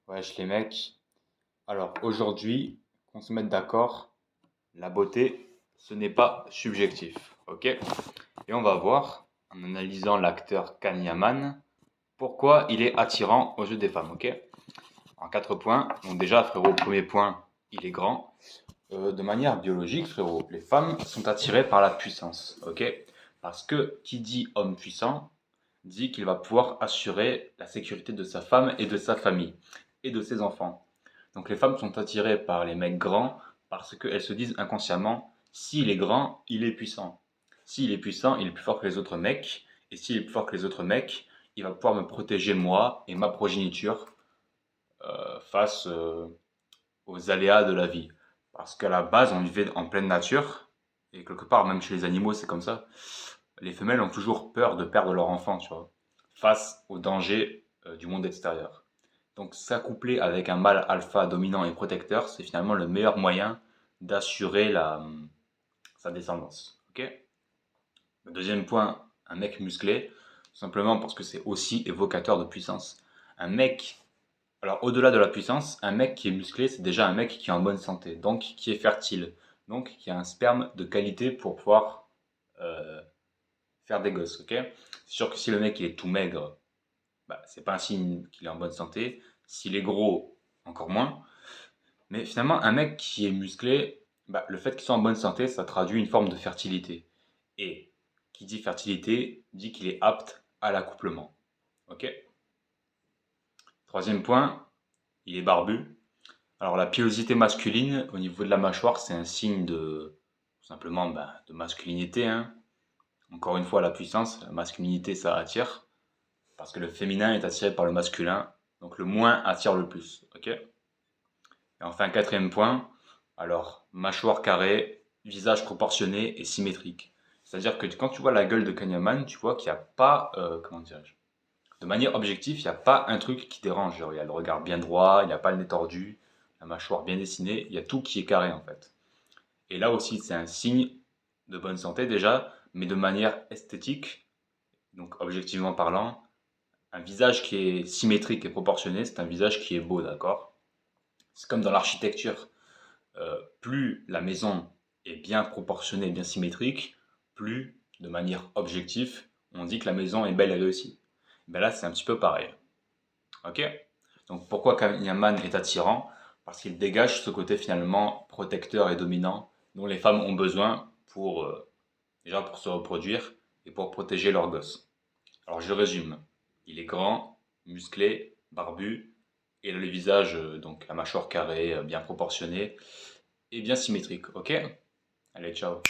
Wesh les mecs, alors aujourd'hui, qu'on se mette d'accord, la beauté, ce n'est pas subjectif, ok? Et on va voir, en analysant l'acteur Kanyaman, pourquoi il est attirant aux yeux des femmes, ok? En 4 points, donc déjà frérot, premier point, il est grand. De manière biologique frérot, les femmes sont attirées par la puissance, ok? Parce que qui dit homme puissant, dit qu'il va pouvoir assurer la sécurité de sa femme et de sa famille et de ses enfants. Donc les femmes sont attirées par les mecs grands parce qu'elles se disent inconsciemment, s'il est grand, il est puissant. S'il est puissant, il est plus fort que les autres mecs. Et s'il est plus fort que les autres mecs, il va pouvoir me protéger moi et ma progéniture face aux aléas de la vie. Parce qu'à la base, on vivait en pleine nature. Et quelque part, même chez les animaux, c'est comme ça. Les femelles ont toujours peur de perdre leur enfant, tu vois, face aux dangers du monde extérieur. Donc s'accoupler avec un mâle alpha dominant et protecteur, c'est finalement le meilleur moyen d'assurer sa descendance. Ok. Le deuxième point, un mec musclé, simplement parce que c'est aussi évocateur de puissance. Un mec, alors au-delà de la puissance, un mec qui est musclé, c'est déjà un mec qui est en bonne santé, donc qui est fertile, donc qui a un sperme de qualité pour pouvoir faire des gosses, ok? C'est sûr que si le mec il est tout maigre, bah, c'est pas un signe qu'il est en bonne santé. S'il est gros, encore moins. Mais finalement, un mec qui est musclé, bah, le fait qu'il soit en bonne santé, ça traduit une forme de fertilité. Et qui dit fertilité, dit qu'il est apte à l'accouplement. Ok? Troisième point, il est barbu. Alors la pilosité masculine au niveau de la mâchoire, c'est un signe de tout simplement bah, de masculinité, hein. Encore une fois, la puissance, la masculinité, ça attire. Parce que le féminin est attiré par le masculin. Donc le moins attire le plus. Ok? Et enfin, quatrième point. Alors, mâchoire carrée, visage proportionné et symétrique. C'est-à-dire que quand tu vois la gueule de Kanyaman, tu vois qu'il n'y a pas, comment dirais-je, de manière objective, il n'y a pas un truc qui dérange. Genre, il y a le regard bien droit, il n'y a pas le nez tordu, la mâchoire bien dessinée, il y a tout qui est carré en fait. Et là aussi, c'est un signe de bonne santé déjà, mais de manière esthétique, donc objectivement parlant, un visage qui est symétrique et proportionné, c'est un visage qui est beau, d'accord? C'est comme dans l'architecture. Plus la maison est bien proportionnée, bien symétrique, plus, de manière objective, on dit que la maison est belle et réussie. Ben là, c'est un petit peu pareil. Ok? Donc pourquoi Kanyaman est attirant? Parce qu'il dégage ce côté finalement protecteur et dominant dont les femmes ont besoin pour, déjà pour se reproduire et pour protéger leurs gosses. Alors je résume. Il est grand, musclé, barbu, et il a le visage, donc la mâchoire carrée, bien proportionnée et bien symétrique. Ok? Allez, ciao.